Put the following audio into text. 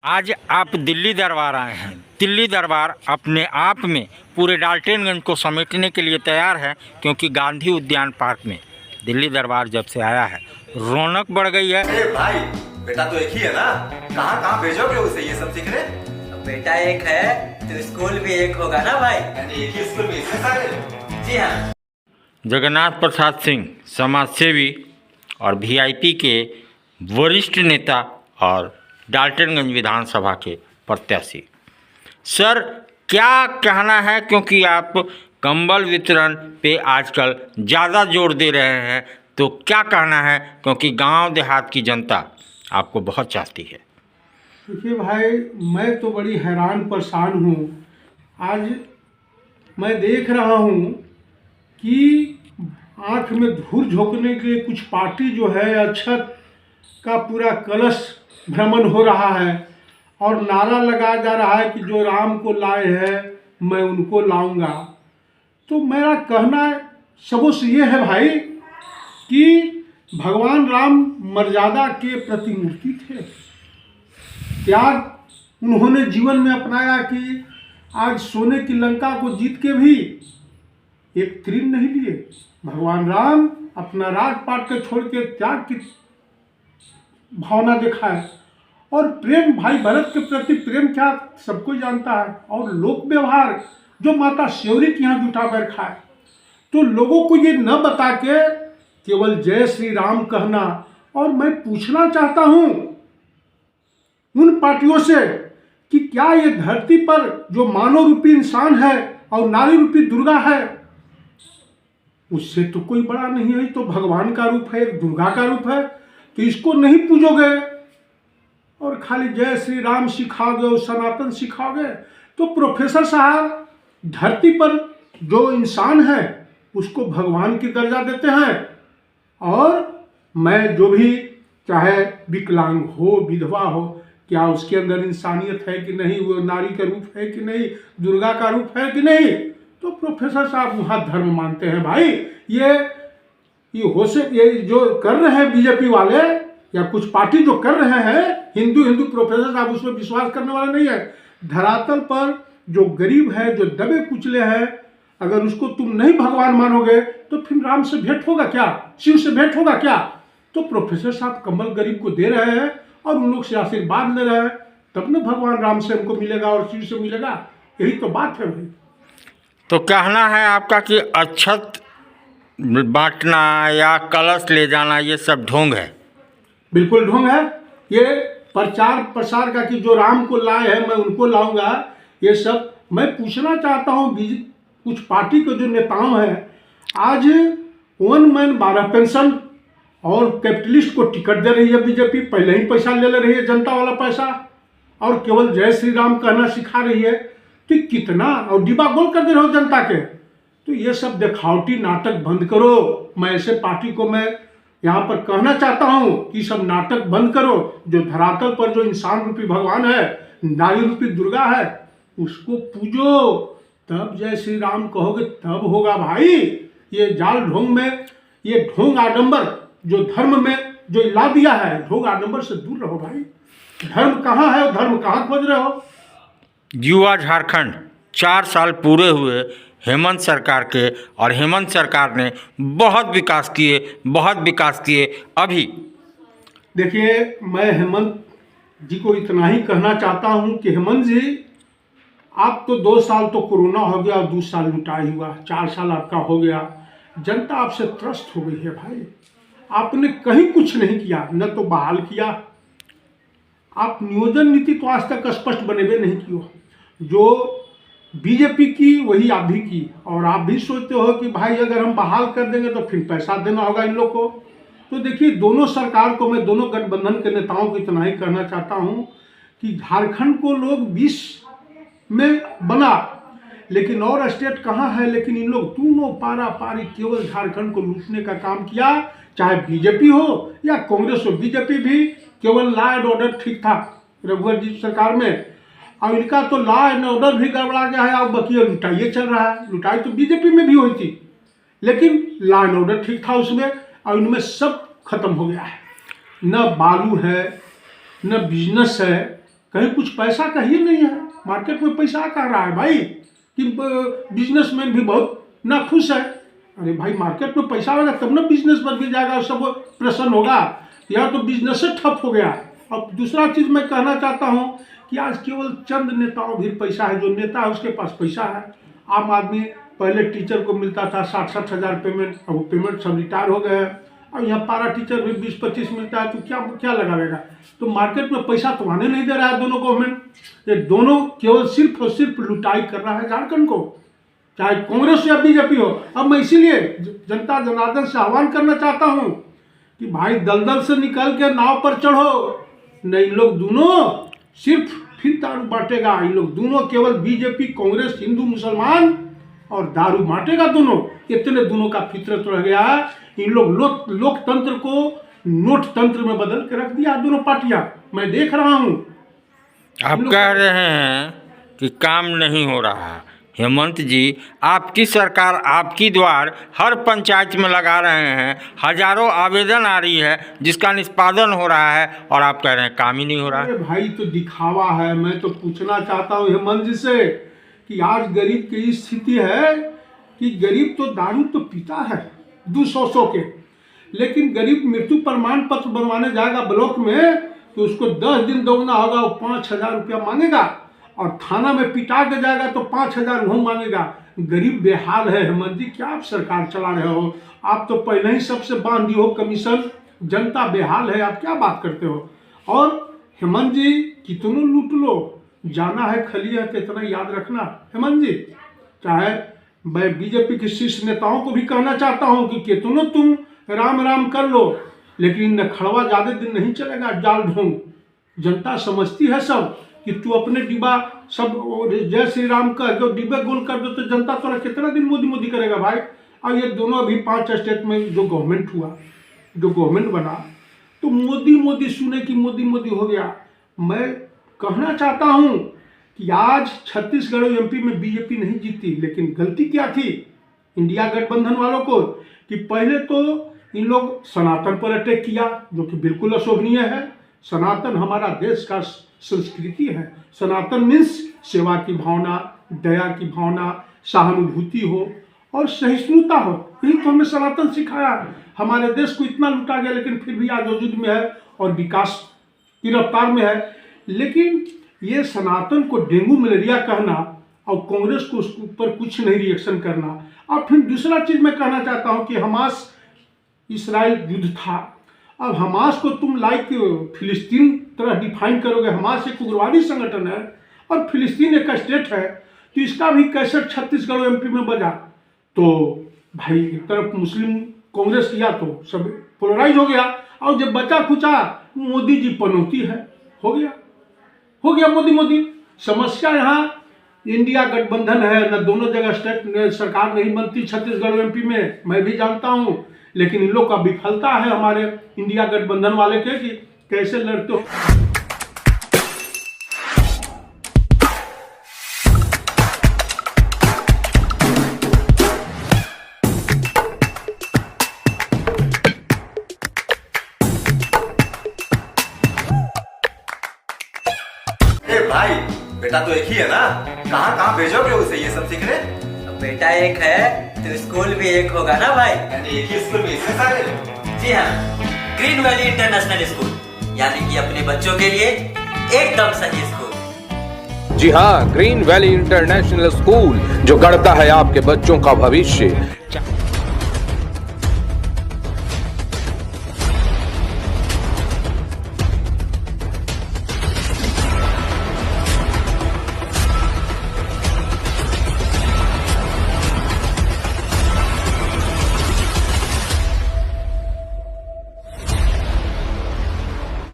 आज आप दिल्ली दरबार आए हैं। दिल्ली दरबार अपने आप में पूरे डाल्टनगंज को समेटने के लिए तैयार है, क्योंकि गांधी उद्यान पार्क में दिल्ली दरबार जब से आया है रौनक बढ़ गई है। अरे भाई, बेटा तो एक ही है ना, कहाँ कहाँ भेजोगे उसे ये सब सीखने? बेटा एक है तो स्कूल भी एक होगा ना भाई। यानी एक ही स्कूल में इतने सारे? जी हाँ। जगन्नाथ प्रसाद सिंह समाज सेवी और वीआईपी के वरिष्ठ नेता और डाल्टनगंज विधानसभा के प्रत्याशी। सर, क्या कहना है, क्योंकि आप कंबल वितरण पे आजकल ज़्यादा जोर दे रहे हैं, तो क्या कहना है, क्योंकि गांव देहात की जनता आपको बहुत चाहती है। देखिए भाई, मैं तो बड़ी हैरान परेशान हूँ। आज मैं देख रहा हूँ कि आँख में धूल झोंकने के लिए कुछ पार्टी जो है अक्षत का पूरा कलश भ्रमण हो रहा है और नारा लगाया जा रहा है कि जो राम को लाए हैं मैं उनको लाऊंगा। तो मेरा कहना सबों से ये है भाई कि भगवान राम मर्यादा के प्रतिमूर्ति थे। त्याग उन्होंने जीवन में अपनाया कि आज सोने की लंका को जीत के भी एक तीर नहीं लिए। भगवान राम अपना राजपाट के छोड़ के त्याग की भावना दिखाए और प्रेम, भाई भरत के प्रति प्रेम क्या सबको जानता है। और लोक व्यवहार जो माता श्योरी के यहाँ जुटा कर खाए, तो लोगों को ये न बता के केवल जय श्री राम कहना। और मैं पूछना चाहता हूँ उन पार्टियों से कि क्या ये धरती पर जो मानव रूपी इंसान है और नारी रूपी दुर्गा है, उससे तो कोई बड़ा नहीं है, तो भगवान का रूप है, एक दुर्गा का रूप है, तो इसको नहीं पूजोगे और खाली जय श्री राम सिखाओगे और सनातन सिखाओगे, तो प्रोफेसर साहब धरती पर जो इंसान है उसको भगवान की दर्जा देते हैं। और मैं जो भी, चाहे विकलांग हो, विधवा हो, क्या उसके अंदर इंसानियत है कि नहीं, वो नारी का रूप है कि नहीं, दुर्गा का रूप है कि नहीं, तो प्रोफेसर साहब वहाँ धर्म मानते हैं। भाई ये जो कर रहे हैं बीजेपी वाले या कुछ पार्टी जो कर रहे हैं, हिंदू प्रोफेसर साहब उसमें विश्वास करने वाले नहीं है। धरातल पर जो गरीब है, जो दबे कुचले हैं, अगर उसको तुम नहीं भगवान मानोगे तो फिर राम से भेंट होगा क्या, शिव से भेंट होगा क्या? तो प्रोफेसर साहब कमल गरीब को दे रहे हैं और उन लोग से आशीर्वाद ले रहे हैं, तब न भगवान राम से हमको मिलेगा और शिव से मिलेगा। यही तो बात है भाई। तो कहना है आपका कि अक्षत बांटना या कलश ले जाना ये सब ढोंग है? बिल्कुल ढोंग है। ये प्रचार प्रसार का कि जो राम को लाए हैं मैं उनको लाऊंगा, ये सब मैं पूछना चाहता हूँ कुछ पार्टी के जो नेताओं हैं, आज 1 मैन 12 पेंशन और कैपिटलिस्ट को टिकट दे रही है बीजेपी, पहले ही पैसा ले रही है, जनता वाला पैसा, और केवल जय श्री राम कहना सिखा रही है। तो कितना, और डिब्बा गोल कर दे रहे हो जनता के। तो ये सब दिखावटी नाटक बंद करो। मैं ऐसे पार्टी को मैं यहाँ पर कहना चाहता हूँ कि सब नाटक बंद करो। जो धरातल पर जो इंसान रूपी भगवान है, नारी रूपी दुर्गा है, उसको पूजो, तब जय श्री राम कहोगे तब होगा भाई। ये जाल ढोंग में, ये ढोंग आडंबर जो धर्म में जो ला दिया है, ढोंग आडंबर से दूर रहो भाई। धर्म कहाँ है, धर्म कहाँ खोज रहे हो? युवा झारखंड 4 साल पूरे हुए हेमंत सरकार के, और हेमंत सरकार ने बहुत विकास किए। अभी देखिए, मैं हेमंत जी को इतना ही कहना चाहता हूं कि हेमंत जी, आप तो 2 साल तो कोरोना हो गया और 2 साल लुटाई हुआ, 4 साल आपका हो गया। जनता आपसे त्रस्त हो गई है भाई। आपने कहीं कुछ नहीं किया, न तो बहाल किया, आप नियोजन नीति तो आज तक स्पष्ट बनेबे नहीं किया। जो बीजेपी की वही आप भी की, और आप भी सोचते हो कि भाई अगर हम बहाल कर देंगे तो फिर पैसा देना होगा इन लोग को। तो देखिए, दोनों सरकार को, मैं दोनों गठबंधन के नेताओं को इतना ही कहना चाहता हूं कि झारखंड को लोग 20 में बना, लेकिन और स्टेट कहाँ है, लेकिन इन लोग दोनों पारा पारी केवल झारखंड को लूटने का काम किया। चाहे बीजेपी हो या कांग्रेस हो, बीजेपी भी केवल लॉ एंड ऑर्डर ठीक था रघुवर जी सरकार में, और इनका तो लॉ एंड ऑर्डर भी गड़बड़ा गया है। अब बकिया लुटाइए चल रहा है। लुटाई तो बीजेपी में भी हुई थी, लेकिन लॉ एंड ऑर्डर ठीक था उसमें, और इनमें सब खत्म हो गया है। न बालू है, न बिजनेस है, कहीं कुछ पैसा का ही नहीं है। मार्केट में पैसा कहाँ रहा है भाई कि बिजनेसमैन भी बहुत नाखुश है। अरे भाई मार्केट में पैसा होगा तब ना बिजनेस बढ़ भी जाएगा, सब प्रसन्न होगा। यहाँ तो बिजनेस से ठप हो गया। अब दूसरा चीज़ मैं कहना चाहता हूँ कि आज केवल चंद नेताओं भी पैसा है, जो नेता है उसके पास पैसा है। आम आदमी पहले टीचर को मिलता था 60-60 हज़ार पेमेंट, अब वो पेमेंट सब रिटायर हो गए हैं। और यहाँ पारा टीचर भी 20-25 मिलता है, तो क्या लगावेगा। तो मार्केट में पैसा तो आने नहीं दे रहा है दोनों गवर्नमेंट। ये दोनों केवल सिर्फ और सिर्फ लुटाई कर रहा है झारखंड को, चाहे कांग्रेस या बीजेपी हो। अब मैं इसीलिए जनता जनार्दन से आह्वान करना चाहता हूँ कि भाई दलदल से निकल के नाव पर चढ़ो। नहीं, इन लोग दोनों सिर्फ फिर दारू बांटेगा। इन लोग दोनों केवल बीजेपी, कांग्रेस, हिंदू मुसलमान और दारू बांटेगा दोनों। इतने दोनों का फितरत रह गया है। इन लोग लोकतंत्र को नोट तंत्र में बदल के रख दिया दोनों पार्टियां। मैं देख रहा हूं। आप कह रहे हैं कि काम नहीं हो रहा। हेमंत जी, आपकी सरकार आपकी द्वार हर पंचायत में लगा रहे हैं, हजारों आवेदन आ रही है जिसका निष्पादन हो रहा है, और आप कह रहे हैं काम ही नहीं हो रहा। अरे भाई तो दिखावा है। मैं तो पूछना चाहता हूँ हेमंत जी से कि आज गरीब की स्थिति है कि गरीब तो दारू तो पीता है 200 के, लेकिन गरीब मृत्यु प्रमाण पत्र बनवाने जाएगा ब्लॉक में तो उसको 10 दिन दौड़ना होगा, वो 5,000 रुपया मांगेगा। और थाना में पिटा के जाएगा तो 5,000 वो मांगेगा। गरीब बेहाल है। हेमंत जी, क्या आप सरकार चला रहे हो? आप तो पहले ही सबसे बांध दी हो कमीशन। जनता बेहाल है, आप क्या बात करते हो? और हेमंत जी, कितनों लूट लो, जाना है खलिया कितना याद रखना। हेमंत जी, चाहे मैं बीजेपी के शीर्ष नेताओं को भी कहना चाहता हूं कि कितनों तुम राम राम कर लो, लेकिन नखड़वा ज़्यादा दिन नहीं चलेगा। जाल ढोंग जनता समझती है सब कि तू अपने डिब्बा सब जय श्री राम का जो डिब्बे गोल कर दो तो जनता तोरा कितना दिन मोदी मोदी करेगा भाई। और ये दोनों अभी 5 स्टेट में जो गवर्नमेंट हुआ, जो गवर्नमेंट बना, तो मोदी मोदी सुने कि मोदी मोदी हो गया। मैं कहना चाहता हूँ कि आज छत्तीसगढ़ और एमपी में बीजेपी नहीं जीती, लेकिन गलती क्या थी इंडिया गठबंधन वालों को कि पहले तो इन लोग सनातन पर अटैक किया, जो कि बिल्कुल अशोभनीय है। सनातन हमारा देश का संस्कृति है। सनातन मीन्स सेवा की भावना, दया की भावना, सहानुभूति हो और सहिष्णुता हो। यही तो हमें सनातन सिखाया। हमारे देश को इतना लुटा गया, लेकिन फिर भी आज वजूद में है और विकास की रफ्तार में है। लेकिन ये सनातन को डेंगू मलेरिया कहना और कांग्रेस को उसके ऊपर कुछ नहीं रिएक्शन करना। और फिर दूसरा चीज़ मैं कहना चाहता हूँ कि हमास इसराइल युद्ध था। अब हमास को तुम लाइक फिलिस्तीन तरह डिफाइन करोगे। हमास एक उग्रवादी संगठन है और फिलिस्तीन एक स्टेट है, तो इसका भी कैसेट छत्तीसगढ़ एमपी में बजा तो भाई एक तरफ मुस्लिम कांग्रेस किया तो सब पोलराइज हो गया। और जब बचा खुचा मोदी जी पनौती है, हो गया मोदी मोदी। समस्या यहाँ इंडिया गठबंधन है, न दोनों जगह स्टेट सरकार नहीं बनती छत्तीसगढ़ एमपी में, मैं भी जानता हूँ। लेकिन इन लोग का विफलता है हमारे इंडिया गठबंधन वाले के कि कैसे लड़ते हो। भाई बेटा तो एक ही है ना, कहाँ कहाँ भेजोगे उसे ये सब सीखने? अब बेटा एक है तो स्कूल भी एक होगा ना भाई। यानी एक ही स्कूल में इतने सारे? जी हाँ, ग्रीन वैली इंटरनेशनल स्कूल, यानी कि अपने बच्चों के लिए एकदम सही स्कूल। जी हाँ, ग्रीन वैली इंटरनेशनल स्कूल जो गढ़ता है आपके बच्चों का भविष्य।